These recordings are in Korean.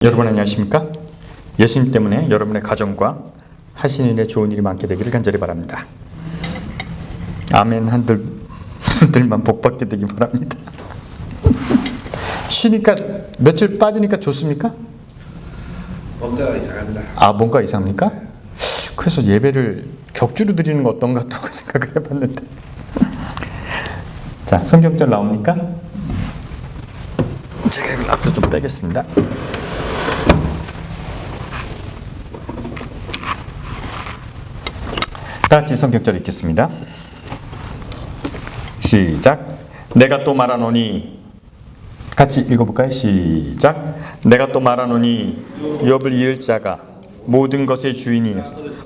여러분 안녕하십니까? 예수님 때문에 여러분의 가정과 하시는 일에 좋은 일이 많게 되기를 간절히 바랍니다. 아멘 한들 분들만 복받게 되기 바랍니다. 쉬니까 며칠 빠지니까 좋습니까? 뭔가가 이상합니다. 아, 뭔가 이상합니까? 그래서 예배를 격주로 드리는 거 어떤가 또 생각을 해봤는데. 자, 성경절 나옵니까? 제가 이걸 앞으로 좀 빼겠습니다. 다 같이 성경절 읽겠습니다. 시작. 내가 또 말하노니, 같이 읽어볼까요? 시작. 내가 또 말하노니 욥을 이을 자가 모든 것의 주인이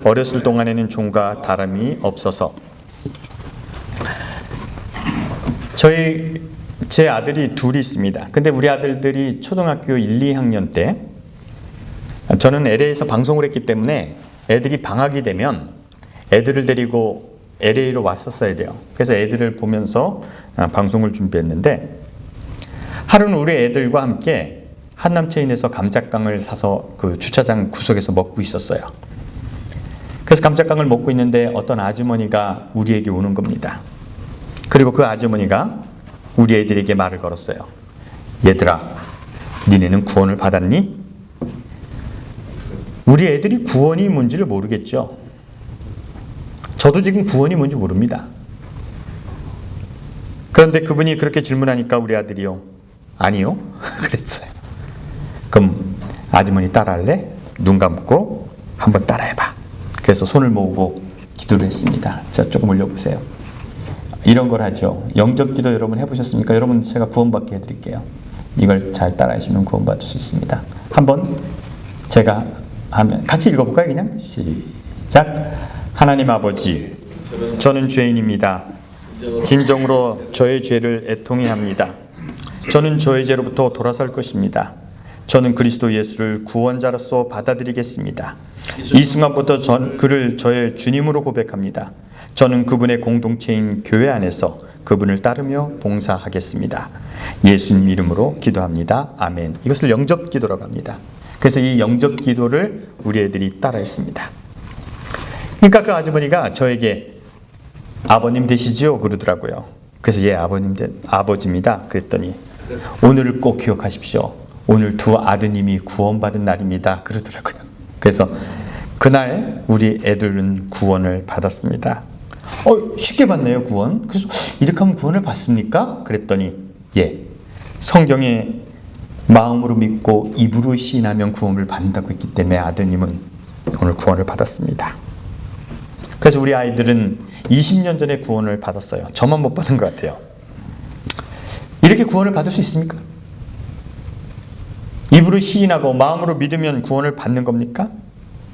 어렸을 동안에는 종과 다름이 없어서. 제 아들이 둘이 있습니다. 근데 우리 아들들이 초등학교 1, 2학년 때, 저는 LA에서 방송을 했기 때문에 애들이 방학이 되면 애들을 데리고 LA로 왔었어야 돼요. 그래서 애들을 보면서 방송을 준비했는데, 하루는 우리 애들과 함께 한남체인에서 감자깡을 사서 그 주차장 구석에서 먹고 있었어요. 그래서 감자깡을 먹고 있는데 어떤 아주머니가 우리에게 오는 겁니다. 그리고 그 아주머니가 우리 애들에게 말을 걸었어요. 얘들아, 니네는 구원을 받았니? 우리 애들이 구원이 뭔지를 모르겠죠. 저도 지금 구원이 뭔지 모릅니다. 그런데 그분이 그렇게 질문하니까 우리 아들이요, 아니요 그랬어요. 그럼 아주머니 따라할래? 눈 감고 한번 따라해봐. 그래서 손을 모으고 기도를 했습니다. 자, 조금 올려보세요. 이런 걸 하죠. 영접 기도 여러분 해보셨습니까? 여러분, 제가 구원받게 해드릴게요. 이걸 잘 따라하시면 구원받을 수 있습니다. 한번 제가 하면 같이 읽어볼까요? 그냥 시작. 하나님 아버지, 저는 죄인입니다. 진정으로 저의 죄를 애통해 합니다. 저는 저의 죄로부터 돌아설 것입니다. 저는 그리스도 예수를 구원자로서 받아들이겠습니다. 이 순간부터 그를 저의 주님으로 고백합니다. 저는 그분의 공동체인 교회 안에서 그분을 따르며 봉사하겠습니다. 예수님 이름으로 기도합니다. 아멘. 이것을 영접 기도라고 합니다. 그래서 이 영접 기도를 우리 애들이 따라했습니다. 그러니까 그 아주머니가 저에게 아버님 되시지요? 그러더라고요. 그래서 예, 아버지입니다. 그랬더니 오늘을 꼭 기억하십시오. 오늘 두 아드님이 구원받은 날입니다. 그러더라고요. 그래서 그날 우리 애들은 구원을 받았습니다. 쉽게 받네요, 구원. 그래서 이렇게 하면 구원을 받습니까? 그랬더니 예, 성경에 마음으로 믿고 입으로 시인하면 구원을 받는다고 했기 때문에 아드님은 오늘 구원을 받았습니다. 그래서 우리 아이들은 20년 전에 구원을 받았어요. 저만 못 받은 것 같아요. 이렇게 구원을 받을 수 있습니까? 입으로 시인하고 마음으로 믿으면 구원을 받는 겁니까?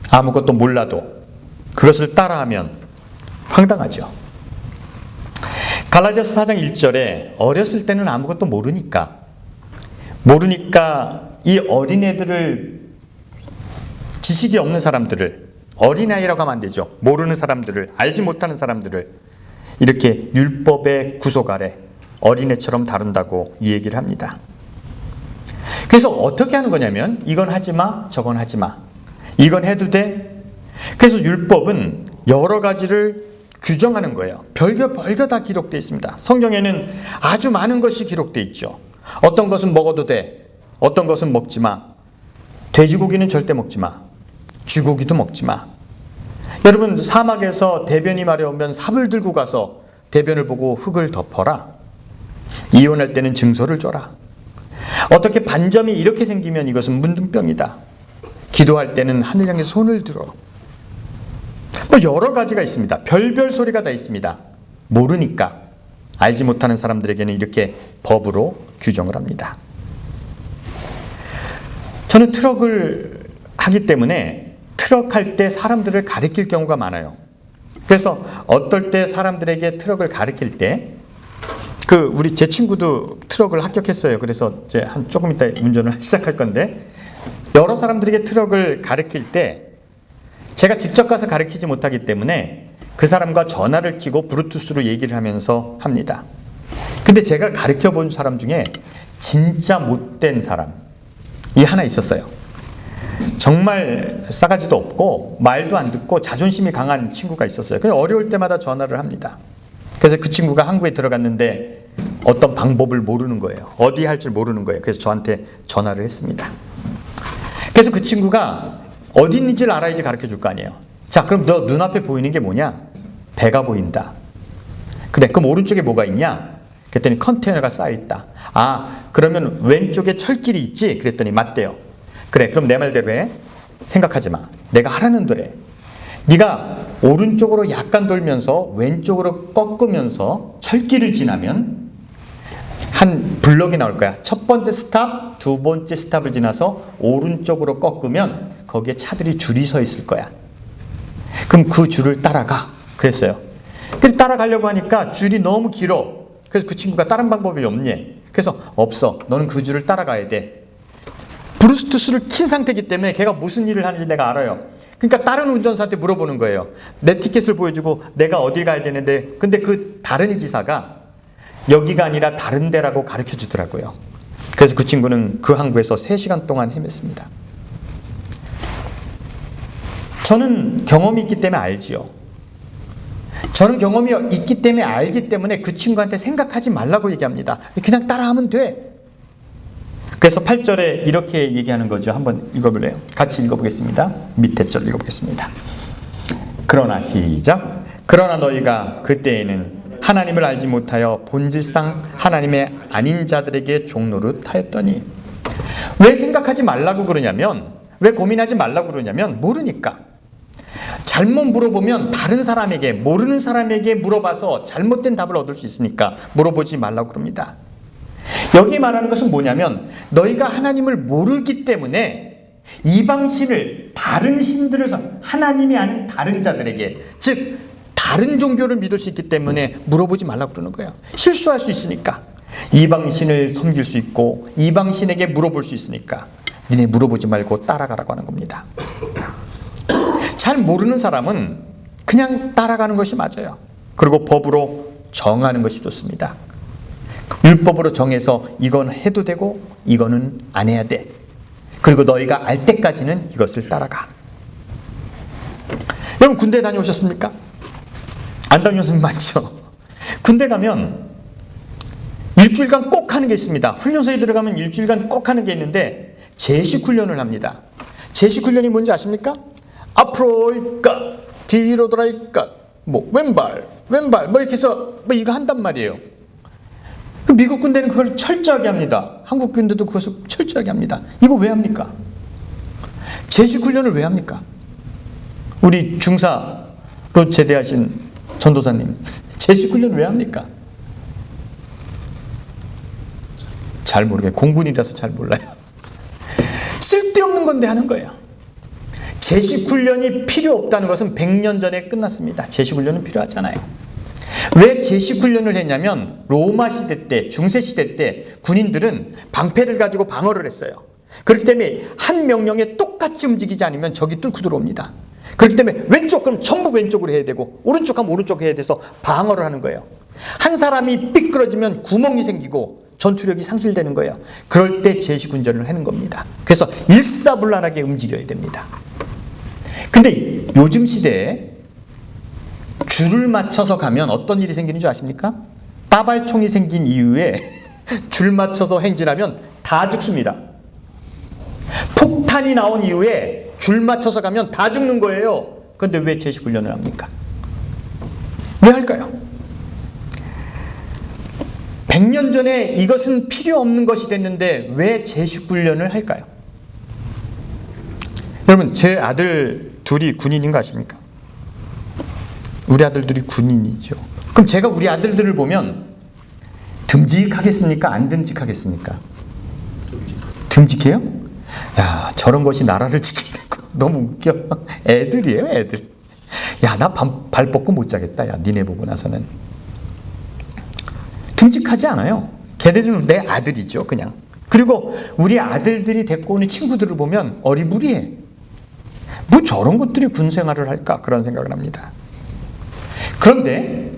아무것도 몰라도 그것을 따라하면 황당하죠. 갈라디아서 4장 1절에 어렸을 때는 아무것도 모르니까 이 어린애들을, 지식이 없는 사람들을, 어린아이라고 하면 안 되죠. 모르는 사람들을, 알지 못하는 사람들을 이렇게 율법의 구속 아래 어린애처럼 다룬다고 이 얘기를 합니다. 그래서 어떻게 하는 거냐면 이건 하지 마, 저건 하지 마. 이건 해도 돼. 그래서 율법은 여러 가지를 규정하는 거예요. 별거 다 기록되어 있습니다. 성경에는 아주 많은 것이 기록되어 있죠. 어떤 것은 먹어도 돼. 어떤 것은 먹지 마. 돼지고기는 절대 먹지 마. 쥐고기도 먹지 마. 여러분, 사막에서 대변이 마려우면 삽을 들고 가서 대변을 보고 흙을 덮어라. 이혼할 때는 증서를 줘라. 어떻게 반점이 이렇게 생기면 이것은 문둥병이다. 기도할 때는 하늘 향해 손을 들어. 여러 가지가 있습니다. 별별 소리가 다 있습니다. 모르니까, 알지 못하는 사람들에게는 이렇게 법으로 규정을 합니다. 저는 트럭을 하기 때문에 트럭 할 때 사람들을 가르칠 경우가 많아요. 그래서 어떨 때 사람들에게 트럭을 가르칠 때, 제 친구도 트럭을 합격했어요. 그래서 이제 조금 이따 운전을 시작할 건데, 여러 사람들에게 트럭을 가르칠 때 제가 직접 가서 가르치지 못하기 때문에 그 사람과 전화를 켜고 블루투스로 얘기를 하면서 합니다. 근데 제가 가르쳐 본 사람 중에 진짜 못된 사람이 하나 있었어요. 정말 싸가지도 없고 말도 안 듣고 자존심이 강한 친구가 있었어요. 그래서 어려울 때마다 전화를 합니다. 그래서 그 친구가 한국에 들어갔는데 어떤 방법을 모르는 거예요. 어디 할 줄 모르는 거예요. 그래서 저한테 전화를 했습니다. 그래서 그 친구가 어디 있는지를 알아야지 가르쳐 줄 거 아니에요. 자, 그럼 너 눈앞에 보이는 게 뭐냐? 배가 보인다. 그래, 그럼 오른쪽에 뭐가 있냐? 그랬더니 컨테이너가 쌓여있다. 아, 그러면 왼쪽에 철길이 있지? 그랬더니 맞대요. 그래, 그럼 내 말대로 해. 생각하지 마. 내가 하라는 대로 해. 네가 오른쪽으로 약간 돌면서 왼쪽으로 꺾으면서 철길을 지나면 한 블럭이 나올 거야. 첫 번째 스탑, 두 번째 스탑을 지나서 오른쪽으로 꺾으면 거기에 차들이 줄이 서 있을 거야. 그럼 그 줄을 따라가. 그랬어요. 근데 따라가려고 하니까 줄이 너무 길어. 그래서 그 친구가 다른 방법이 없니? 그래서 없어. 너는 그 줄을 따라가야 돼. 브루투스를 킨 상태이기 때문에 걔가 무슨 일을 하는지 내가 알아요. 그러니까 다른 운전사한테 물어보는 거예요. 내 티켓을 보여주고 내가 어딜 가야 되는데, 근데 그 다른 기사가 여기가 아니라 다른 데라고 가르쳐 주더라고요. 그래서 그 친구는 그 항구에서 3시간 동안 헤맸습니다. 저는 경험이 있기 때문에 알지요. 저는 경험이 있기 때문에 알기 때문에 그 친구한테 생각하지 말라고 얘기합니다. 그냥 따라하면 돼. 그래서 8절에 이렇게 얘기하는 거죠. 한번 읽어볼래요? 같이 읽어보겠습니다. 밑에 절 읽어보겠습니다. 그러나 시작. 그러나 너희가 그때에는 하나님을 알지 못하여 본질상 하나님의 아닌 자들에게 종노릇하였더니. 왜 생각하지 말라고 그러냐면, 왜 고민하지 말라고 그러냐면 모르니까. 잘못 물어보면 다른 사람에게, 모르는 사람에게 물어봐서 잘못된 답을 얻을 수 있으니까 물어보지 말라고 그럽니다. 여기 말하는 것은 뭐냐면 너희가 하나님을 모르기 때문에 이방신을, 다른 신들을 하나님이 아닌 다른 자들에게, 즉 다른 종교를 믿을 수 있기 때문에 물어보지 말라고 그러는 거예요. 실수할 수 있으니까. 이방신을 섬길 수 있고 이방신에게 물어볼 수 있으니까 니네 물어보지 말고 따라가라고 하는 겁니다. 잘 모르는 사람은 그냥 따라가는 것이 맞아요. 그리고 법으로 정하는 것이 좋습니다. 율법으로 정해서 이건 해도 되고 이거는 안 해야 돼. 그리고 너희가 알 때까지는 이것을 따라가. 여러분 군대 다녀오셨습니까? 안 다녀오신 분 많죠? 군대 가면 일주일간 꼭 하는 게 있습니다. 훈련소에 들어가면 일주일간 꼭 하는 게 있는데 제식 훈련을 합니다. 제식 훈련이 뭔지 아십니까? 앞으로일까 뒤로 돌아일까 뭐 왼발 뭐 이렇게 해서 뭐 이거 한단 말이에요. 미국 군대는 그걸 철저하게 합니다. 한국 군대도 그것을 철저하게 합니다. 이거 왜 합니까? 제식 훈련을 왜 합니까? 우리 중사로 제대하신 전도사님, 제식 훈련을 왜 합니까? 잘 모르겠어요. 공군이라서 잘 몰라요. 쓸데없는 건데 하는 거예요. 제식 훈련이 필요 없다는 것은 100년 전에 끝났습니다. 제식 훈련은 필요하잖아요. 왜 제식 훈련을 했냐면 로마 시대 때, 중세 시대 때 군인들은 방패를 가지고 방어를 했어요. 그렇기 때문에 한 명령에 똑같이 움직이지 않으면 적이 뚫고 들어옵니다. 그렇기 때문에 왼쪽 그럼 전부 왼쪽으로 해야 되고 오른쪽 하면 오른쪽 해야 돼서 방어를 하는 거예요. 한 사람이 삐뚤어지면 구멍이 생기고 전투력이 상실되는 거예요. 그럴 때 제식 훈련을 하는 겁니다. 그래서 일사불란하게 움직여야 됩니다. 근데 요즘 시대에 줄을 맞춰서 가면 어떤 일이 생기는 줄 아십니까? 따발총이 생긴 이후에 줄 맞춰서 행진하면 다 죽습니다. 폭탄이 나온 이후에 줄 맞춰서 가면 다 죽는 거예요. 그런데 왜 제식 훈련을 합니까? 왜 할까요? 100년 전에 이것은 필요 없는 것이 됐는데 왜 제식 훈련을 할까요? 여러분 제 아들 둘이 군인인 거 아십니까? 우리 아들들이 군인이죠. 그럼 제가 우리 아들들을 보면 듬직하겠습니까? 안 듬직하겠습니까? 듬직해요? 야, 저런 것이 나라를 지킨다고. 너무 웃겨. 애들이에요, 애들. 야, 나 발 뻗고 못 자겠다. 야, 니네 보고 나서는. 듬직하지 않아요. 걔들은 내 아들이죠, 그냥. 그리고 우리 아들들이 데리고 오는 친구들을 보면 어리부리해. 뭐 저런 것들이 군 생활을 할까? 그런 생각을 합니다. 그런데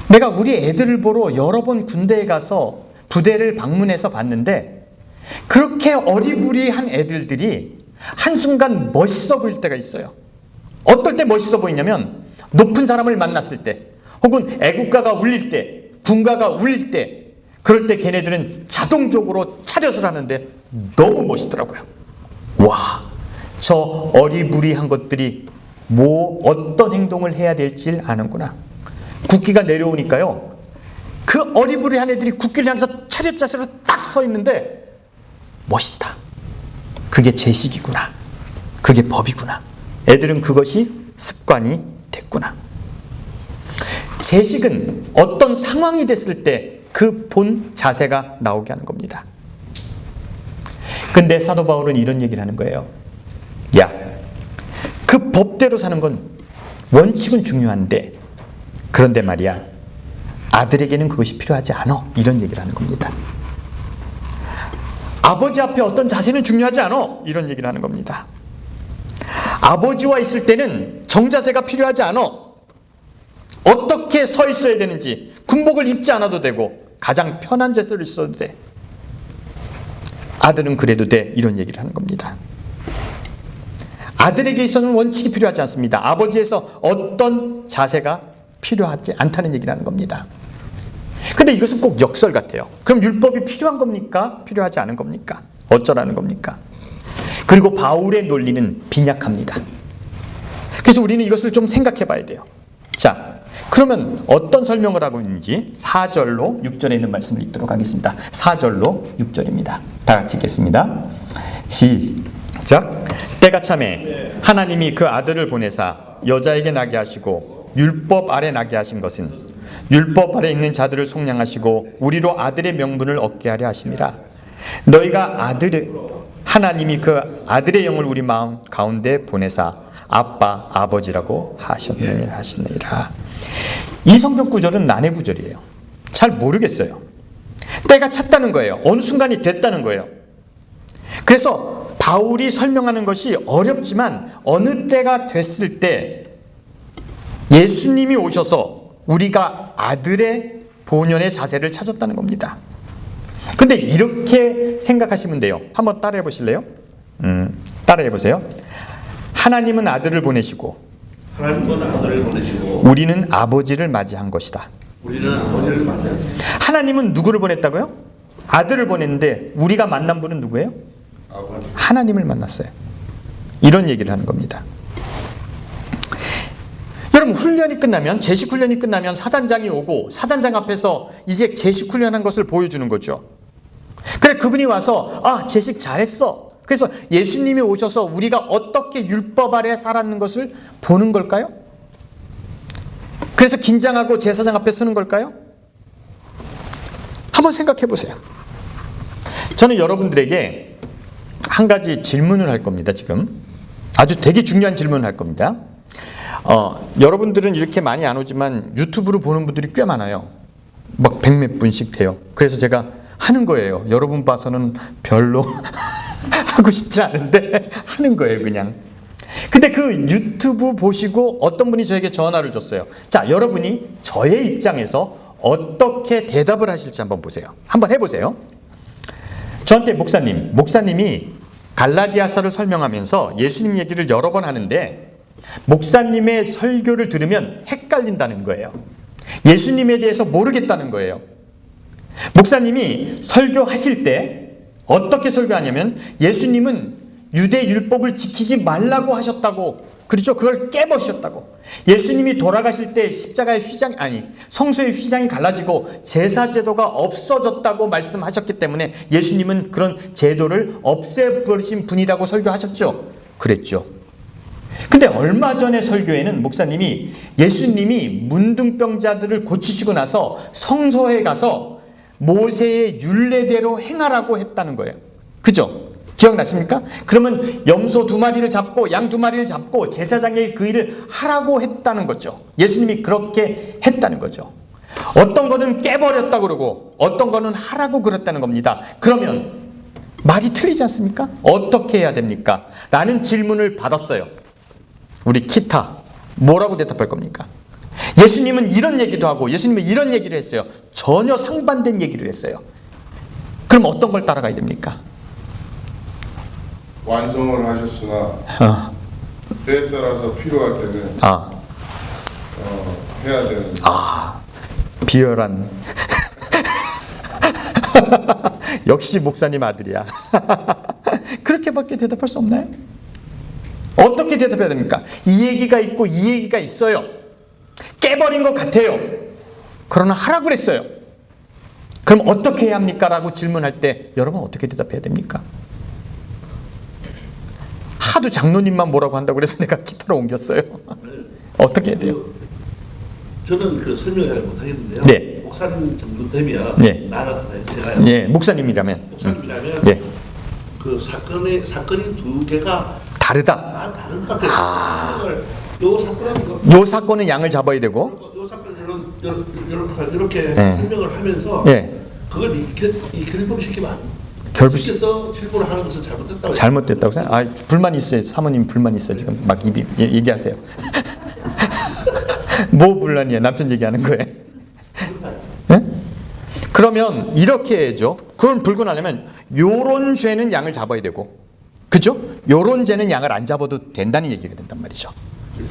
내가 우리 애들을 보러 여러 번 군대에 가서 부대를 방문해서 봤는데 그렇게 어리부리한 애들들이 한순간 멋있어 보일 때가 있어요. 어떨 때 멋있어 보이냐면 높은 사람을 만났을 때, 혹은 애국가가 울릴 때, 군가가 울릴 때, 그럴 때 걔네들은 자동적으로 차렷을 하는데 너무 멋있더라고요. 와, 저 어리부리한 것들이 어떤 행동을 해야 될지 아는구나. 국기가 내려오니까요, 그 어리부리한 애들이 국기를 향해서 차렷 자세로 딱 서 있는데 멋있다. 그게 제식이구나. 그게 법이구나. 애들은 그것이 습관이 됐구나. 제식은 어떤 상황이 됐을 때 그 본 자세가 나오게 하는 겁니다. 근데 사도 바울은 이런 얘기를 하는 거예요. 야, 그 법대로 사는 건 원칙은 중요한데, 그런데 말이야, 아들에게는 그것이 필요하지 않아. 이런 얘기를 하는 겁니다. 아버지 앞에 어떤 자세는 중요하지 않아. 이런 얘기를 하는 겁니다. 아버지와 있을 때는 정자세가 필요하지 않아. 어떻게 서 있어야 되는지, 군복을 입지 않아도 되고 가장 편한 자세로 있어도 돼. 아들은 그래도 돼. 이런 얘기를 하는 겁니다. 아들에게 있어서는 원칙이 필요하지 않습니다. 아버지에서 어떤 자세가 필요하지 않다는 얘기를 하는 겁니다. 근데 이것은 꼭 역설 같아요. 그럼 율법이 필요한 겁니까? 필요하지 않은 겁니까? 어쩌라는 겁니까? 그리고 바울의 논리는 빈약합니다. 그래서 우리는 이것을 좀 생각해 봐야 돼요. 자, 그러면 어떤 설명을 하고 있는지 4절로 6절에 있는 말씀을 읽도록 하겠습니다. 4절로 6절입니다. 다 같이 읽겠습니다. 시작. 때가 참에 하나님이 그 아들을 보내사 여자에게 나게 하시고 율법 아래 나게 하신 것은 율법 아래 있는 자들을 속량하시고 우리로 아들의 명분을 얻게 하려 하심이라. 너희가 하나님이 그 아들의 영을 우리 마음 가운데 보내사 아빠, 아버지라고 하셨느니라. 이 성경 구절은 난해 구절이에요. 잘 모르겠어요. 때가 찼다는 거예요. 어느 순간이 됐다는 거예요. 그래서 바울이 설명하는 것이 어렵지만 어느 때가 됐을 때 예수님이 오셔서 우리가 아들의 본연의 자세를 찾았다는 겁니다. 근데 이렇게 생각하시면 돼요. 한번 따라해 보실래요? 따라해 보세요. 하나님은 아들을 보내시고 우리는 아버지를 맞이한 것이다. 하나님은 누구를 보냈다고요? 아들을 보냈는데 우리가 만난 분은 누구예요? 하나님을 만났어요. 이런 얘기를 하는 겁니다. 여러분, 훈련이 끝나면, 제식 훈련이 끝나면 사단장이 오고 사단장 앞에서 이제 제식 훈련한 것을 보여주는 거죠. 그래, 그분이 와서 제식 잘했어. 그래서 예수님이 오셔서 우리가 어떻게 율법 아래 살았는 것을 보는 걸까요? 그래서 긴장하고 제사장 앞에 서는 걸까요? 한번 생각해 보세요. 저는 여러분들에게 한 가지 질문을 할 겁니다. 지금 아주 되게 중요한 질문을 할 겁니다. 여러분들은 이렇게 많이 안 오지만 유튜브로 보는 분들이 꽤 많아요. 막 100몇 분씩 돼요. 그래서 제가 하는 거예요. 여러분 봐서는 별로 하고 싶지 않은데 하는 거예요, 그냥. 근데 그 유튜브 보시고 어떤 분이 저에게 전화를 줬어요. 자, 여러분이 저의 입장에서 어떻게 대답을 하실지 한번 보세요. 한번 해보세요. 저한테 목사님이 갈라디아서를 설명하면서 예수님 얘기를 여러 번 하는데 목사님의 설교를 들으면 헷갈린다는 거예요. 예수님에 대해서 모르겠다는 거예요. 목사님이 설교하실 때 어떻게 설교하냐면 예수님은 유대 율법을 지키지 말라고 하셨다고, 그렇죠? 그걸 깨버리셨다고. 예수님이 돌아가실 때 십자가의 성소의 휘장이 갈라지고 제사 제도가 없어졌다고 말씀하셨기 때문에 예수님은 그런 제도를 없애버리신 분이라고 설교하셨죠. 그랬죠. 근데 얼마 전에 설교에는 목사님이 예수님이 문둥병자들을 고치시고 나서 성소에 가서 모세의 율례대로 행하라고 했다는 거예요. 그죠? 기억나십니까? 그러면 염소 2마리를 잡고 양 2마리를 잡고 제사장의 그 일을 하라고 했다는 거죠. 예수님이 그렇게 했다는 거죠. 어떤 거는 깨버렸다고 그러고 어떤 거는 하라고 그랬다는 겁니다. 그러면 말이 틀리지 않습니까? 어떻게 해야 됩니까? 라는 질문을 받았어요. 우리 키타 뭐라고 대답할 겁니까? 예수님은 이런 얘기도 하고 예수님은 이런 얘기를 했어요. 전혀 상반된 얘기를 했어요. 그럼 어떤 걸 따라가야 됩니까? 완성을 하셨으나 어. 때에 따라서 필요할 때는 아, 해야 되는. 비열한. 역시 목사님 아들이야. 그렇게밖에 대답할 수 없나요? 어떻게 대답해야 됩니까? 이 얘기가 있고 이 얘기가 있어요. 깨버린 것 같아요. 그러나 하라고 그랬어요. 그럼 어떻게 해야 합니까? 라고 질문할 때 여러분 어떻게 대답해야 됩니까? 하도 장로님만 뭐라고 한다고 그래서 내가 기타로 옮겼어요. 어떻게 해야 돼요? 저는 그 설명을 못하겠는데요. 네. 목사님 정도 되면 네. 제가요. 예, 목사님이라면. 목사님이라면 예. 그 사건이 두 개가 다르다. 다른 것 같아요. 요 사건은 요 사건은 양을 잡아야 되고, 요 사건 이렇게 네. 설명을 하면서 예, 그걸 결부시키면 안 돼. 결부시 시켜서 실부를 하는 것은 잘못됐다고. 잘못됐다고 생각. 아, 불만 있어요. 사모님 불만 있어요. 지금 막 입이 얘기하세요. 뭐 불만이에요? 남편 얘기하는 거예요. 예? 그러면 이렇게 해야죠. 그걸 불구하려면 요런 죄는 양을 잡아야 되고, 그죠? 요런 죄는 양을 안 잡아도 된다는 얘기가 된단 말이죠.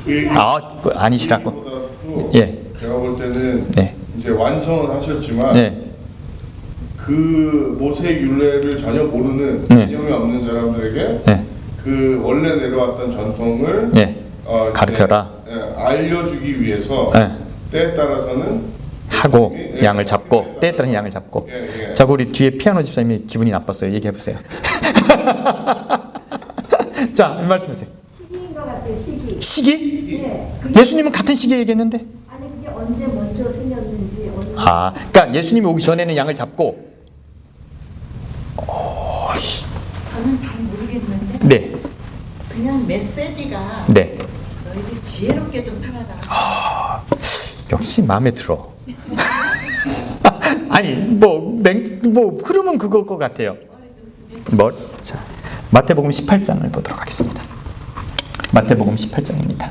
그 얘기 아니시라고. 보다도 예. 제가 볼 때는 네. 이제 완성은 하셨지만 네. 그 모세 율례를 전혀 모르는 네. 개념이 없는 사람들에게 네. 그 원래 내려왔던 전통을 예. 이제, 가르쳐라. 알려주기 위해서 예. 때에 따라서는 하고 예, 양을 잡고 때에 따라서 양을 잡고. 예. 자, 우리 뒤에 피아노 집사님이 기분이 나빴어요. 얘기해 보세요. 자, 말씀하세요. 시기인 것 같아요. 시기. 시기? 예. 예수님은 같은 시기에 얘기했는데. 아니 그게 언제 먼저 생겼는지 언제. 아, 그러니까 예수님이 오기 전에는 양을 잡고. 저는 잘 모르겠는데 네, 그냥 메시지가 네. 너희들 지혜롭게 좀 살아라. 역시 마음에 들어. 아니, 뭐 흐름은 그걸 것 같아요. 자, 마태복음 18장을 보도록 하겠습니다. 마태복음 18장입니다.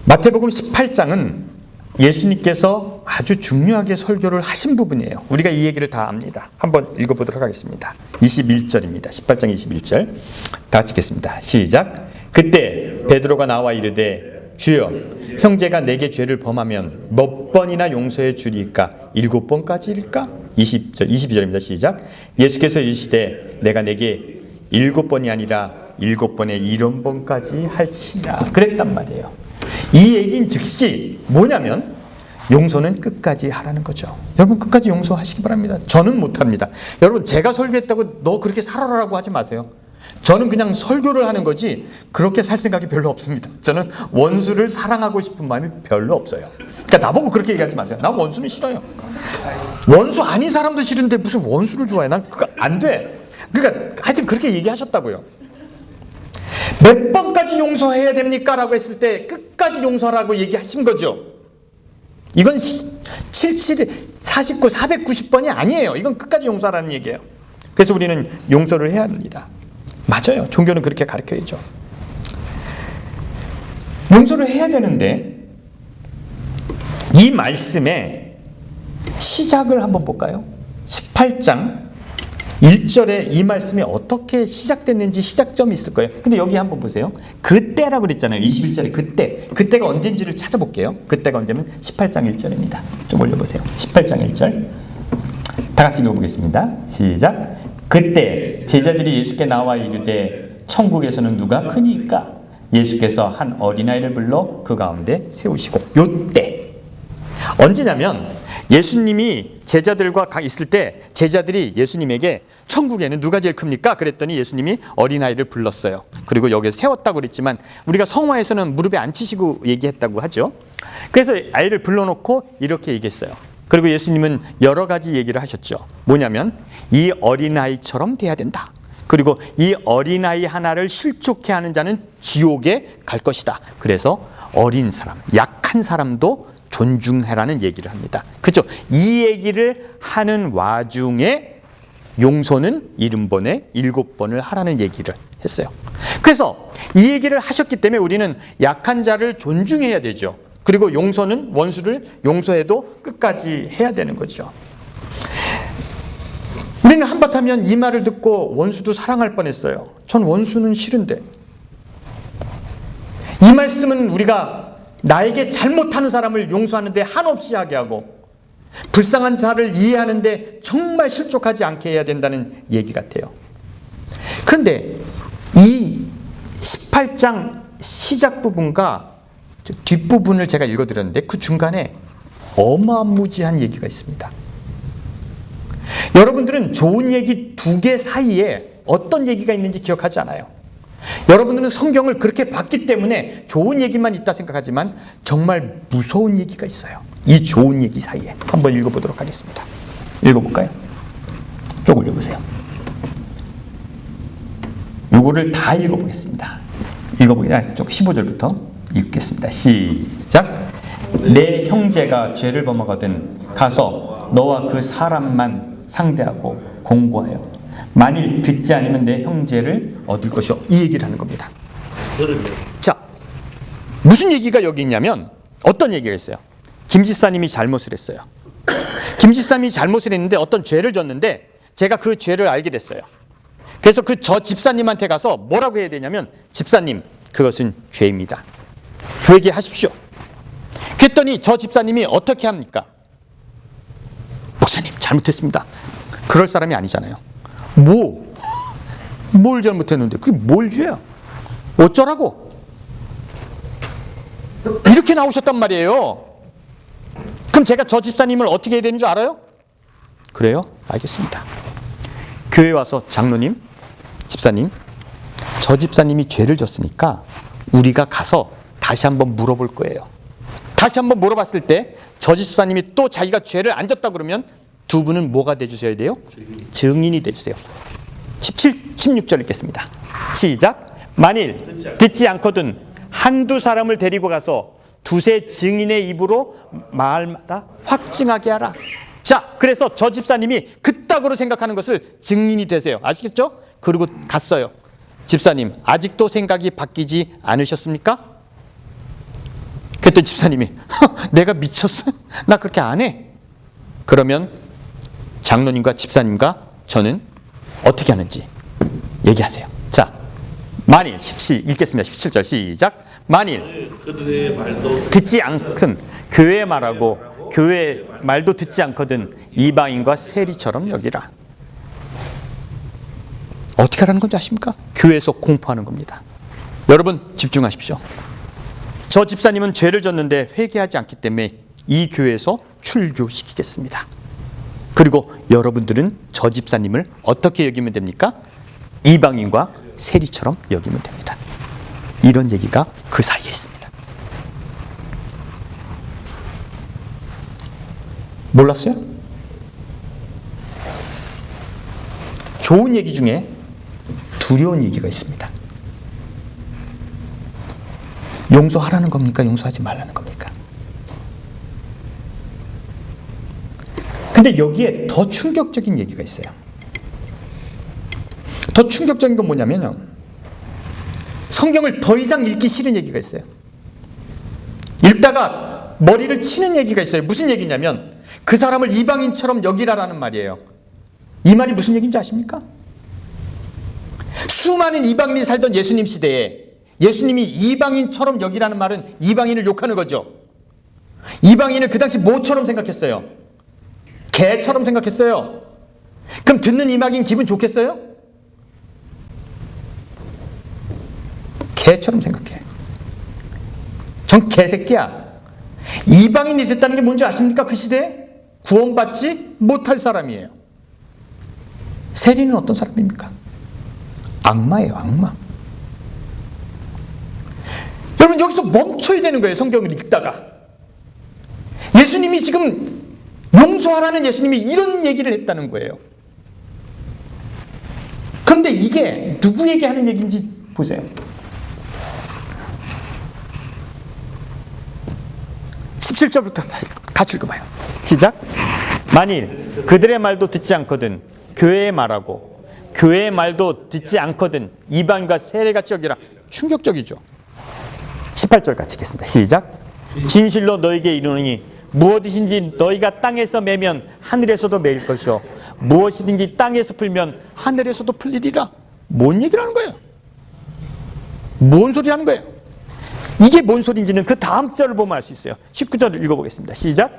마태복음 18장은 예수님께서 아주 중요하게 설교를 하신 부분이에요. 우리가 이 얘기를 다 압니다. 한번 읽어보도록 하겠습니다. 21절입니다. 18장 21절. 다 같이 읽겠습니다. 시작. 그때 베드로가 나와 이르되 주여, 형제가 내게 죄를 범하면 몇 번이나 용서해 주리까? 7번까지일까? 22절입니다. 시작. 예수께서 이르시되 내가 내게 7번이 아니라 7번에 1번까지 할지니라. 그랬단 말이에요. 이 얘기는 즉시 뭐냐면 용서는 끝까지 하라는 거죠. 여러분 끝까지 용서하시기 바랍니다. 저는 못합니다. 여러분 제가 설교했다고 너 그렇게 살아라라고 하지 마세요. 저는 그냥 설교를 하는 거지 그렇게 살 생각이 별로 없습니다. 저는 원수를 사랑하고 싶은 마음이 별로 없어요. 그러니까 나보고 그렇게 얘기하지 마세요. 난 원수는 싫어요. 원수 아닌 사람도 싫은데 무슨 원수를 좋아해. 난 그거 안 돼. 그러니까 하여튼 그렇게 얘기하셨다고요. 몇 번까지 용서해야 됩니까? 라고 했을 때 끝까지 용서하라고 얘기하신 거죠. 이건 77, 49, 490번이 아니에요. 이건 끝까지 용서하라는 얘기예요. 그래서 우리는 용서를 해야 합니다. 맞아요. 종교는 그렇게 가르쳐야죠. 용서를 해야 되는데 이 말씀의 시작을 한번 볼까요? 18장 1절에 이 말씀이 어떻게 시작됐는지 시작점이 있을 거예요. 근데 여기 한번 보세요. 그때라고 그랬잖아요. 21절에 그때. 그때가 언젠지를 찾아볼게요. 그때가 언제면 18장 1절입니다. 좀 올려보세요. 18장 1절. 다 같이 읽어보겠습니다. 시작. 그때 제자들이 예수께 나와 이르되 천국에서는 누가 크니까? 예수께서 한 어린아이를 불러 그 가운데 세우시고. 요때. 언제냐면 예수님이 제자들과 있을 때 제자들이 예수님에게 천국에는 누가 제일 큽니까? 그랬더니 예수님이 어린아이를 불렀어요. 그리고 여기에 세웠다고 그랬지만 우리가 성화에서는 무릎에 앉히시고 얘기했다고 하죠. 그래서 아이를 불러놓고 이렇게 얘기했어요. 그리고 예수님은 여러 가지 얘기를 하셨죠. 뭐냐면 이 어린아이처럼 돼야 된다. 그리고 이 어린아이 하나를 실족해 하는 자는 지옥에 갈 것이다. 그래서 어린 사람, 약한 사람도 존중해라는 얘기를 합니다. 그렇죠? 이 얘기를 하는 와중에 용서는 70번에 7번을 하라는 얘기를 했어요. 그래서 이 얘기를 하셨기 때문에 우리는 약한 자를 존중해야 되죠. 그리고 용서는 원수를 용서해도 끝까지 해야 되는 거죠. 우리는 한바탕면 이 말을 듣고 원수도 사랑할 뻔했어요. 전 원수는 싫은데. 이 말씀은 우리가 나에게 잘못하는 사람을 용서하는데 한없이 하게 하고 불쌍한 자를 이해하는데 정말 실족하지 않게 해야 된다는 얘기 같아요. 그런데 이 18장 시작 부분과 뒷부분을 제가 읽어드렸는데 그 중간에 어마무지한 얘기가 있습니다. 여러분들은 좋은 얘기 두 개 사이에 어떤 얘기가 있는지 기억하지 않아요. 여러분들은 성경을 그렇게 봤기 때문에 좋은 얘기만 있다 생각하지만 정말 무서운 얘기가 있어요. 이 좋은 얘기 사이에. 한번 읽어보도록 하겠습니다. 읽어볼까요? 쭉 올려보세요. 요거를 다 읽어보겠습니다. 쭉 15절부터 읽겠습니다. 시작. 내 형제가 죄를 범하거든 가서 너와 그 사람만 상대하고 공고하여 만일 듣지 않으면 내 형제를 얻을 것이요. 이 얘기를 하는 겁니다. 자, 무슨 얘기가 여기 있냐면 어떤 얘기가 있어요. 김 집사님이 잘못을 했어요. 김 집사님이 잘못을 했는데 어떤 죄를 졌는데 제가 그 죄를 알게 됐어요. 그래서 그 저 집사님한테 가서 뭐라고 해야 되냐면 집사님 그것은 죄입니다. 회개하십시오. 그랬더니 저 집사님이 어떻게 합니까? 목사님 잘못했습니다. 그럴 사람이 아니잖아요. 뭘 잘못했는데 그게 뭘 죄야? 어쩌라고? 이렇게 나오셨단 말이에요. 그럼 제가 저 집사님을 어떻게 해야 되는 줄 알아요? 그래요? 알겠습니다. 교회 와서 장로님, 집사님, 저 집사님이 죄를 졌으니까 우리가 가서 다시 한번 물어볼 거예요. 다시 한번 물어봤을 때 저 집사님이 또 자기가 죄를 안 졌다 그러면 두 분은 뭐가 돼주셔야 돼요? 증인이 돼주세요. 16절 읽겠습니다. 시작. 만일 듣지 않거든 한두 사람을 데리고 가서 두세 증인의 입으로 말마다 확증하게 하라. 자, 그래서 저 집사님이 그따구로 생각하는 것을 증인이 되세요. 아시겠죠? 그리고 갔어요. 집사님 아직도 생각이 바뀌지 않으셨습니까? 그랬더니 집사님이 내가 미쳤어? 나 그렇게 안 해. 그러면 장로님과 집사님과 저는 어떻게 하는지 얘기하세요. 자, 만일 읽겠습니다. 17절 시작. 만일 그들의 말도 듣지 않거든 교회 말하고 교회 말도 듣지 않거든 이방인과 세리처럼 여기라. 어떻게 하라는 건지 아십니까? 교회에서 공포하는 겁니다. 여러분 집중하십시오. 저 집사님은 죄를 졌는데 회개하지 않기 때문에 이 교회에서 출교시키겠습니다. 그리고 여러분들은 저 집사님을 어떻게 여기면 됩니까? 이방인과 세리처럼 여기면 됩니다. 이런 얘기가 그 사이에 있습니다. 몰랐어요? 좋은 얘기 중에 두려운 얘기가 있습니다. 용서하라는 겁니까? 용서하지 말라는 겁니까? 근데 여기에 더 충격적인 얘기가 있어요. 더 충격적인 건 뭐냐면요. 성경을 더 이상 읽기 싫은 얘기가 있어요. 읽다가 머리를 치는 얘기가 있어요. 무슨 얘기냐면 그 사람을 이방인처럼 여기라라는 말이에요. 이 말이 무슨 얘기인지 아십니까? 수많은 이방인이 살던 예수님 시대에 예수님이 이방인처럼 여기라는 말은 이방인을 욕하는 거죠. 이방인을 그 당시 뭐처럼 생각했어요? 개처럼 생각했어요. 그럼 듣는 이방인 기분 좋겠어요? 개처럼 생각해. 전 개새끼야. 이방인이 됐다는 게 뭔지 아십니까? 그 시대에 구원받지 못할 사람이에요. 세리는 어떤 사람입니까? 악마예요, 악마. 여러분 여기서 멈춰야 되는 거예요. 성경을 읽다가 예수님이 지금 용서하라는 예수님이 이런 얘기를 했다는 거예요. 그런데 이게 누구에게 하는 얘기인지 보세요. 17절부터 같이 읽어봐요. 시작. 만일 그들의 말도 듣지 않거든 교회의 말하고 교회의 말도 듣지 않거든 이방인과 세리같이 여기라. 충격적이죠. 18절 같이 읽겠습니다. 시작. 진실로 너에게 이르노니 무엇이든지 너희가 땅에서 매면 하늘에서도 매일 것이요 무엇이든지 땅에서 풀면 하늘에서도 풀리리라. 뭔 얘기를 하는 거예요? 뭔 소리 하는 거예요? 이게 뭔 소리인지는 그 다음 절을 보면 알 수 있어요. 19절을 읽어보겠습니다. 시작.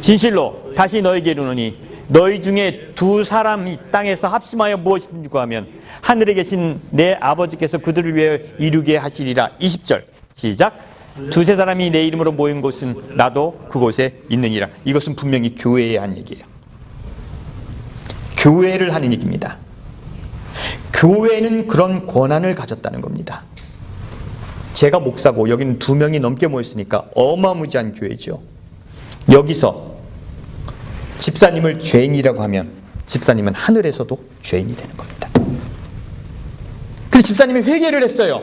진실로 다시 너에게 이르노니 너희 중에 두 사람이 땅에서 합심하여 무엇이든지 구하면 하늘에 계신 내 아버지께서 그들을 위해 이루게 하시리라. 20절 시작. 두세 사람이 내 이름으로 모인 곳은 나도 그곳에 있느니라. 이것은 분명히 교회에 한 얘기예요. 교회를 하는 얘기입니다. 교회는 그런 권한을 가졌다는 겁니다. 제가 목사고 여기는 2명이 넘게 모였으니까 어마무지한 교회죠. 여기서 집사님을 죄인이라고 하면 집사님은 하늘에서도 죄인이 되는 겁니다. 그래서 집사님이 회개를 했어요.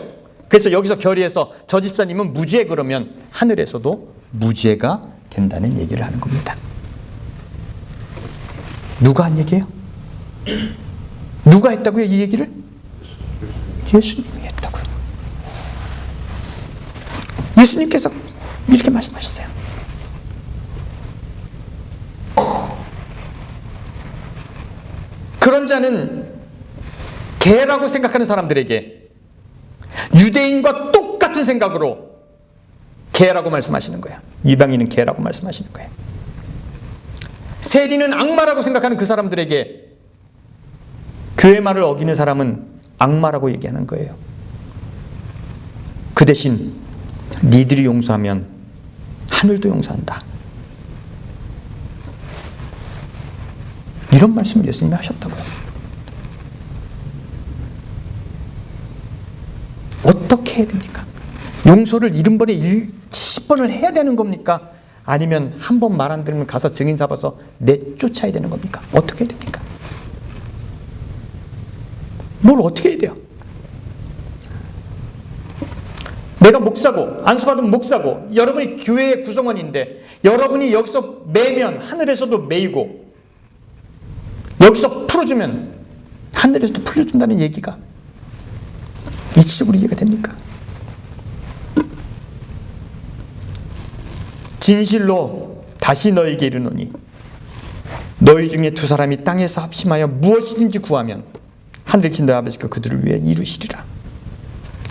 그래서 여기서 결의해서 저 집사님은 무죄 그러면 하늘에서도 무죄가 된다는 얘기를 하는 겁니다. 누가 한 얘기예요? 누가 했다고요, 이 얘기를? 예수님이 했다고요. 예수님께서 이렇게 말씀하셨어요. 그런 자는 개라고 생각하는 사람들에게 유대인과 똑같은 생각으로 개라고 말씀하시는 거예요. 이방인은 개라고 말씀하시는 거예요. 세리는 악마라고 생각하는 그 사람들에게 교회 말을 어기는 사람은 악마라고 얘기하는 거예요. 그 대신 니들이 용서하면 하늘도 용서한다. 이런 말씀을 예수님이 하셨다고요. 어떻게 해야 됩니까? 용서를 70번에 70번을 해야 되는 겁니까? 아니면 한 번 말 안 들으면 가서 증인 잡아서 내쫓아야 되는 겁니까? 어떻게 해야 됩니까? 뭘 어떻게 해야 돼요? 내가 목사고 안수받은 목사고 여러분이 교회의 구성원인데 여러분이 여기서 매면 하늘에서도 매이고 여기서 풀어주면 하늘에서도 풀려준다는 얘기가 이치적으로 이해가 됩니까? 진실로 다시 너에게 이르노니 너희 중에 두 사람이 땅에서 합심하여 무엇이든지 구하면 하늘에 계신 내 아버지가 그들을 위해 이루시리라.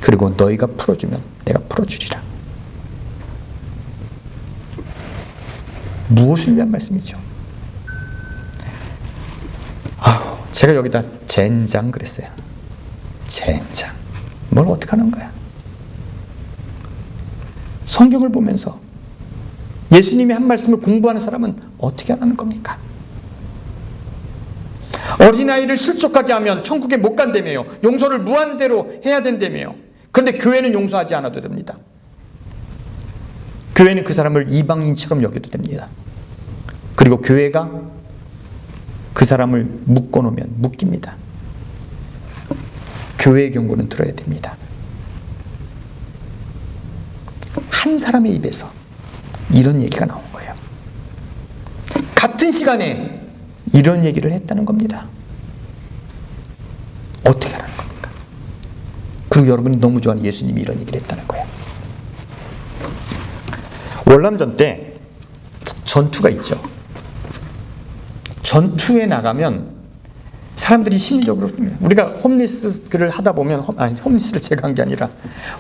그리고 너희가 풀어주면 내가 풀어주리라. 무엇을 위한 말씀이죠? 제가 여기다 젠장 그랬어요. 젠장. 뭘 어떻게 하는 거야? 성경을 보면서 예수님이 한 말씀을 공부하는 사람은 어떻게 하는 겁니까? 어린아이를 실족하게 하면 천국에 못 간다며요. 용서를 무한대로 해야 된다며요. 그런데 교회는 용서하지 않아도 됩니다. 교회는 그 사람을 이방인처럼 여겨도 됩니다. 그리고 교회가 그 사람을 묶어놓으면 묶입니다. 교회의 경고는 들어야 됩니다. 한 사람의 입에서 이런 얘기가 나온 거예요. 같은 시간에 이런 얘기를 했다는 겁니다. 어떻게 하라는 겁니까? 그리고 여러분이 너무 좋아하는 예수님이 이런 얘기를 했다는 거예요. 월남전 때 전투가 있죠. 전투에 나가면 사람들이 심리적으로 우리가 홈리스를 하다 보면 홈리스를 제가 한 게 아니라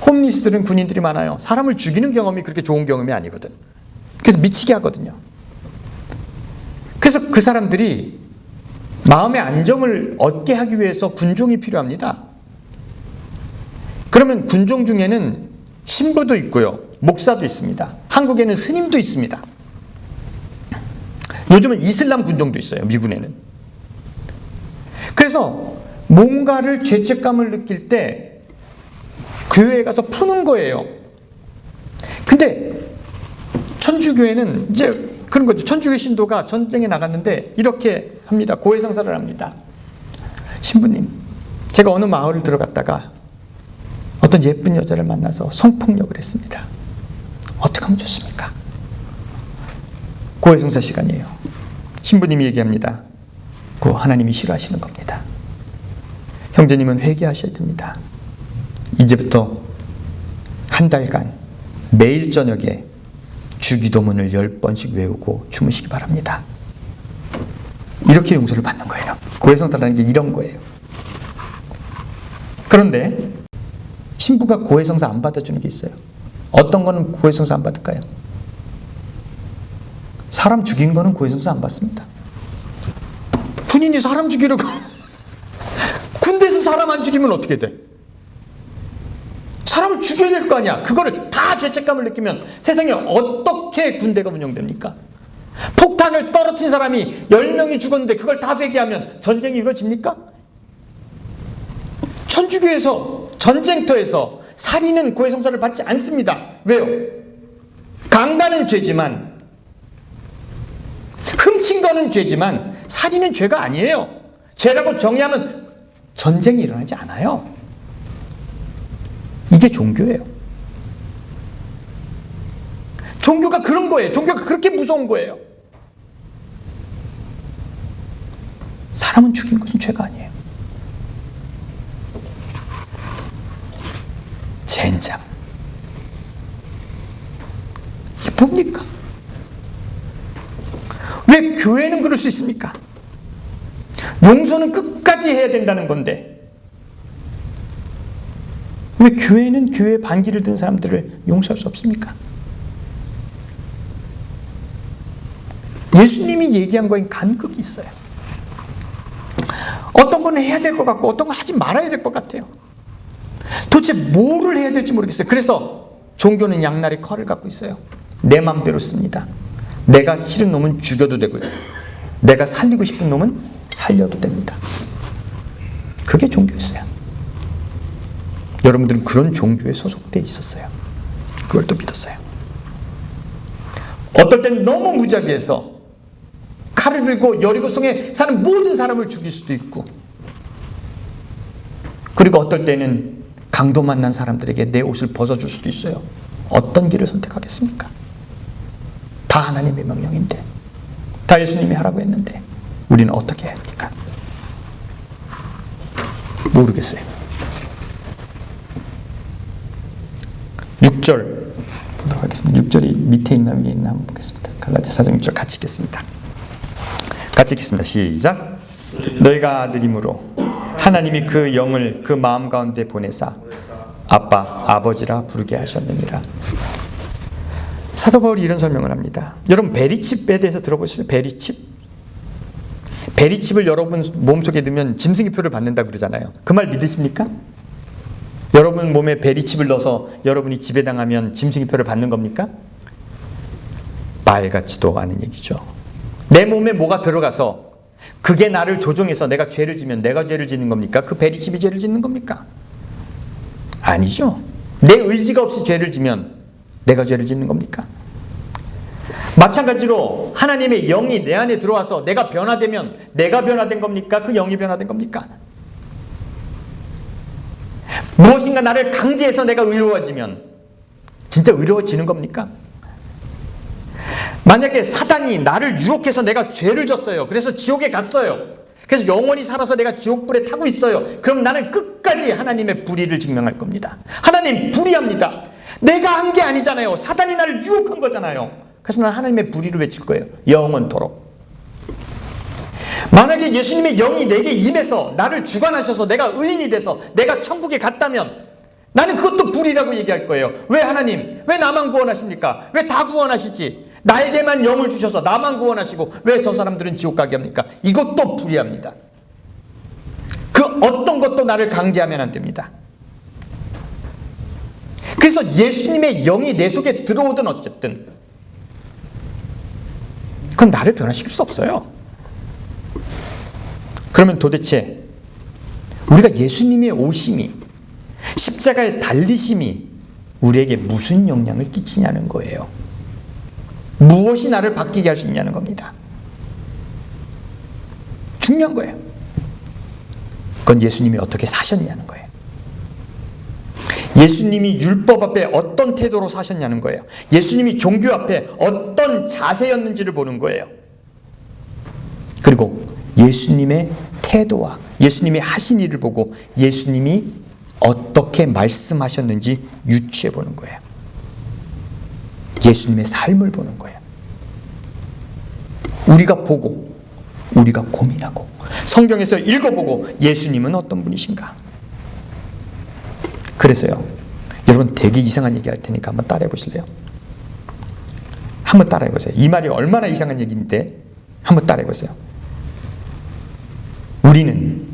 홈리스들은 군인들이 많아요. 사람을 죽이는 경험이 그렇게 좋은 경험이 아니거든. 그래서 미치게 하거든요. 그래서 그 사람들이 마음의 안정을 얻게 하기 위해서 군종이 필요합니다. 그러면 군종 중에는 신부도 있고요. 목사도 있습니다. 한국에는 스님도 있습니다. 요즘은 이슬람 군종도 있어요. 미군에는. 그래서 뭔가를 죄책감을 느낄 때 교회에 가서 푸는 거예요. 근데 천주교회는 이제 그런 거죠. 천주교 신도가 전쟁에 나갔는데 이렇게 합니다. 고해성사를 합니다. 신부님, 제가 어느 마을을 들어갔다가 어떤 예쁜 여자를 만나서 성폭력을 했습니다. 어떻게 하면 좋습니까? 고해성사 시간이에요. 신부님이 얘기합니다. 그거 하나님이 싫어하시는 겁니다. 형제님은 회개하셔야 됩니다. 이제부터 한 달간 매일 저녁에 주기도문을 10번씩 외우고 주무시기 바랍니다. 이렇게 용서를 받는 거예요. 고해성사라는 게 이런 거예요. 그런데 신부가 고해성사 안 받아주는 게 있어요. 어떤 거는 고해성사 안 받을까요? 사람 죽인 거는 고해성사 안 받습니다. 군인이 사람 죽이려고 군대에서 사람 안 죽이면 어떻게 돼? 사람을 죽여야 될 거 아니야. 그거를 다 죄책감을 느끼면 세상에 어떻게 군대가 운영됩니까? 폭탄을 떨어뜨린 사람이 10명이 죽었는데 그걸 다 회개하면 전쟁이 이루어집니까? 천주교에서 전쟁터에서 살인은 고해성사를 받지 않습니다. 왜요? 강간은 죄지만, 훔친 거는 죄지만 살인은 죄가 아니에요. 죄라고 정의하면 전쟁이 일어나지 않아요. 이게 종교예요. 종교가 그런 거예요. 종교가 그렇게 무서운 거예요. 사람은 죽인 것은 죄가 아니에요. 젠장. 이게 뭡니까? 왜 교회는 그럴 수 있습니까? 용서는 끝까지 해야 된다는 건데 왜 교회는 교회에 반기를 든 사람들을 용서할 수 없습니까? 예수님이 얘기한 거엔 간극이 있어요. 어떤 건 해야 될 것 같고 어떤 건 하지 말아야 될 것 같아요. 도대체 뭐를 해야 될지 모르겠어요. 그래서 종교는 양날의 칼을 갖고 있어요. 내 마음대로 씁니다. 내가 싫은 놈은 죽여도 되고요. 내가 살리고 싶은 놈은 살려도 됩니다. 그게 종교였어요. 여러분들은 그런 종교에 소속되어 있었어요. 그걸 또 믿었어요. 어떨 땐 너무 무자비해서 칼을 들고 여리고성에 사는 모든 사람을 죽일 수도 있고, 그리고 어떨 때는 강도 만난 사람들에게 내 옷을 벗어줄 수도 있어요. 어떤 길을 선택하겠습니까? 다 하나님의 명령인데, 다 예수님이 하라고 했는데 우리는 어떻게 해야 합니까? 모르겠어요. 6절 보도록 하겠습니다. 6절이 밑에 있나 위에 있나 한번 보겠습니다. 갈라디아 4장 6절 같이 읽겠습니다. 같이 읽겠습니다. 시작. 너희가 아들이므로 하나님이 그 영을 그 마음 가운데 보내사 아빠, 아버지라 부르게 하셨느니라. 사도 바울이 이런 설명을 합니다. 여러분 베리칩에 대해서 들어보셨어요? 베리칩? 베리칩을 여러분 몸속에 넣으면 짐승기표를 받는다 그러잖아요. 그 말 믿으십니까? 여러분 몸에 베리칩을 넣어서 여러분이 지배당하면 짐승기표를 받는 겁니까? 말 같지도 않은 얘기죠. 내 몸에 뭐가 들어가서 그게 나를 조종해서 내가 죄를 지면 내가 죄를 짓는 겁니까? 그 베리칩이 죄를 짓는 겁니까? 아니죠. 내 의지가 없이 죄를 지면 내가 죄를 짓는 겁니까? 마찬가지로 하나님의 영이 내 안에 들어와서 내가 변화되면 내가 변화된 겁니까? 그 영이 변화된 겁니까? 무엇인가 나를 강제해서 내가 의로워지면 진짜 의로워지는 겁니까? 만약에 사단이 나를 유혹해서 내가 죄를 졌어요. 그래서 지옥에 갔어요. 그래서 영원히 살아서 내가 지옥불에 타고 있어요. 그럼 나는 끝까지 하나님의 불의를 증명할 겁니다. 하나님 불의합니다. 내가 한 게 아니잖아요. 사단이 나를 유혹한 거잖아요. 그래서 나는 하나님의 불의를 외칠 거예요. 영원토록. 만약에 예수님의 영이 내게 임해서 나를 주관하셔서 내가 의인이 돼서 내가 천국에 갔다면 나는 그것도 불의라고 얘기할 거예요. 왜 하나님? 왜 나만 구원하십니까? 왜 다 구원하시지? 나에게만 영을 주셔서 나만 구원하시고 왜 저 사람들은 지옥 가게 합니까? 이것도 불의합니다. 그 어떤 것도 나를 강제하면 안 됩니다. 그래서 예수님의 영이 내 속에 들어오든 어쨌든 그건 나를 변화시킬 수 없어요. 그러면 도대체 우리가 예수님의 오심이 십자가의 달리심이 우리에게 무슨 영향을 끼치냐는 거예요. 무엇이 나를 바뀌게 할 수 있냐는 겁니다. 중요한 거예요. 그건 예수님이 어떻게 사셨냐는 거예요. 예수님이 율법 앞에 어떤 태도로 사셨냐는 거예요. 예수님이 종교 앞에 어떤 자세였는지를 보는 거예요. 그리고 예수님의 태도와 예수님이 하신 일을 보고 예수님이 어떻게 말씀하셨는지 유추해 보는 거예요. 예수님의 삶을 보는 거예요. 우리가 보고 우리가 고민하고 성경에서 읽어보고 예수님은 어떤 분이신가. 그래서요, 여러분 되게 이상한 얘기 할 테니까 한번 따라해 보실래요? 한번 따라해 보세요. 이 말이 얼마나 이상한 얘기인데 한번 따라해 보세요. 우리는,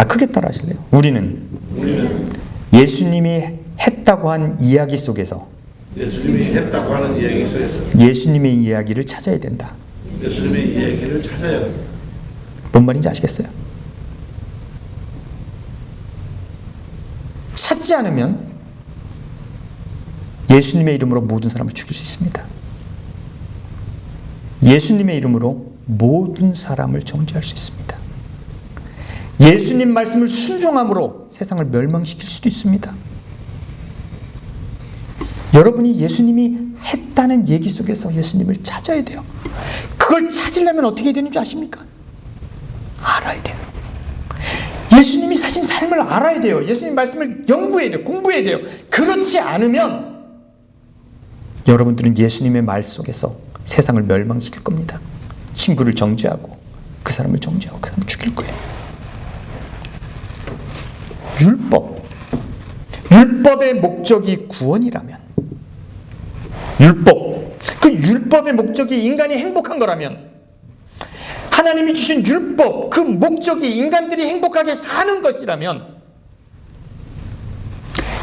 크게 따라 하실래요? 우리는 예수님이 했다고 한 이야기 속에서 예수님이 했다고 하는 이야기 속에서 예수님의 이야기를 찾아야 된다. 예수님의 이야기를 찾아야 돼요. 뭔 말인지 아시겠어요? 찾지 않으면 예수님의 이름으로 모든 사람을 죽일 수 있습니다. 예수님의 이름으로 모든 사람을 정죄할 수 있습니다. 예수님 말씀을 순종함으로 세상을 멸망시킬 수도 있습니다. 여러분이 예수님이 했다는 얘기 속에서 예수님을 찾아야 돼요. 그걸 찾으려면 어떻게 해야 되는 줄 아십니까? 알아야 돼요. 예수님이 사신 삶을 알아야 돼요. 예수님 말씀을 연구해야 돼요. 공부해야 돼요. 그렇지 않으면 여러분들은 예수님의 말 속에서 세상을 멸망시킬 겁니다. 친구를 정죄하고 그 사람을 정죄하고 그 사람을 죽일 거예요. 율법의 목적이 구원이라면, 그 율법의 목적이 인간이 행복한 거라면, 하나님이 주신 율법 그 목적이 인간들이 행복하게 사는 것이라면,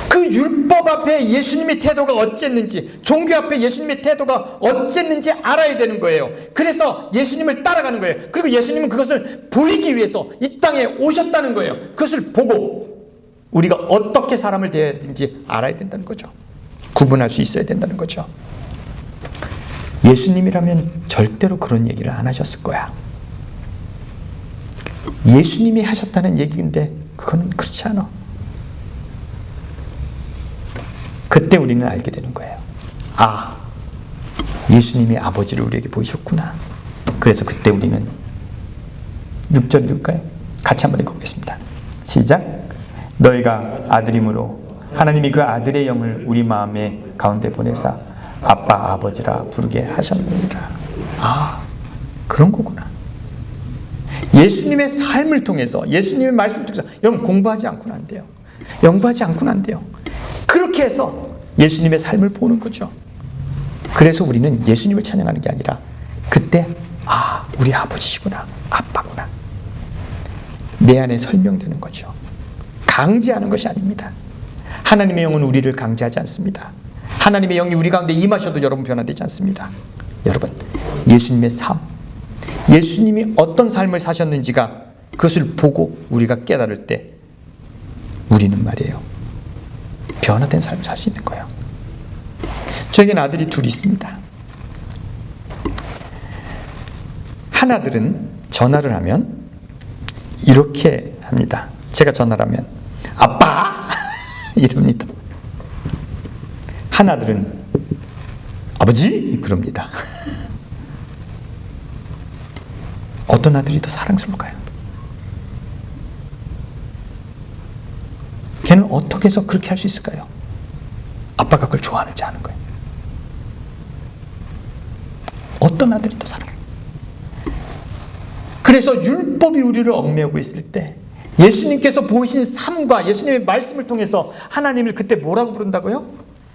그 율법 앞에 예수님의 태도가 어쨌는지, 종교 앞에 예수님의 태도가 어쨌는지 알아야 되는 거예요. 그래서 예수님을 따라가는 거예요. 그리고 예수님은 그것을 보이기 위해서 이 땅에 오셨다는 거예요. 그것을 보고 우리가 어떻게 사람을 대해야 되는지 알아야 된다는 거죠. 구분할 수 있어야 된다는 거죠. 예수님이라면 절대로 그런 얘기를 안 하셨을 거야. 예수님이 하셨다는 얘기인데 그건 그렇지 않아. 그때 우리는 알게 되는 거예요. 아, 예수님이 아버지를 우리에게 보이셨구나. 그래서 그때 우리는 6절 읽을까요? 같이 한번 읽어보겠습니다. 시작. 너희가 아들임으로 하나님이 그 아들의 영을 우리 마음의 가운데 보내사 아빠 아버지라 부르게 하셨느니라. 아, 그런 거구나. 예수님의 삶을 통해서, 예수님의 말씀을 통해서, 여러분 공부하지 않고는 안 돼요. 연구하지 않고는 안 돼요. 그렇게 해서 예수님의 삶을 보는 거죠. 그래서 우리는 예수님을 찬양하는 게 아니라 그때 아, 우리 아버지시구나, 아빠구나, 내 안에 설명되는 거죠. 강제하는 것이 아닙니다. 하나님의 영은 우리를 강제하지 않습니다. 하나님의 영이 우리 가운데 임하셔도 여러분 변화되지 않습니다. 여러분, 예수님의 삶, 예수님이 어떤 삶을 사셨는지가 그것을 보고 우리가 깨달을 때 우리는 말이에요, 변화된 삶을 살 수 있는 거예요. 저에게는 아들이 둘이 있습니다. 한 아들은 전화를 하면 이렇게 합니다. 제가 전화를 하면 아빠! 이럽니다. 한 아들은 아버지! 그럽니다. 어떤 아들이 더 사랑스러울까요? 걔는 어떻게 해서 그렇게 할 수 있을까요? 아빠가 그걸 좋아하는지 아는 거예요. 어떤 아들이 더 사랑해요? 그래서 율법이 우리를 얽매우고 있을 때 예수님께서 보이신 삶과 예수님의 말씀을 통해서 하나님을 그때 뭐라고 부른다고요?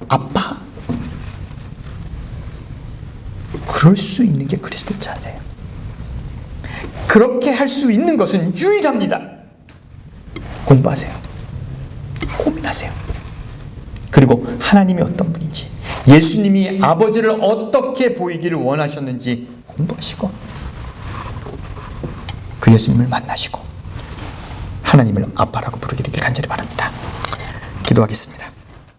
아빠. 그럴 수 있는 게 그리스도 자세예요. 그렇게 할 수 있는 것은 유일합니다. 공부하세요. 고민하세요. 그리고 하나님이 어떤 분인지, 예수님이 아버지를 어떻게 보이기를 원하셨는지 공부하시고 그 예수님을 만나시고 하나님을 아빠라고 부르기를 간절히 바랍니다. 기도하겠습니다.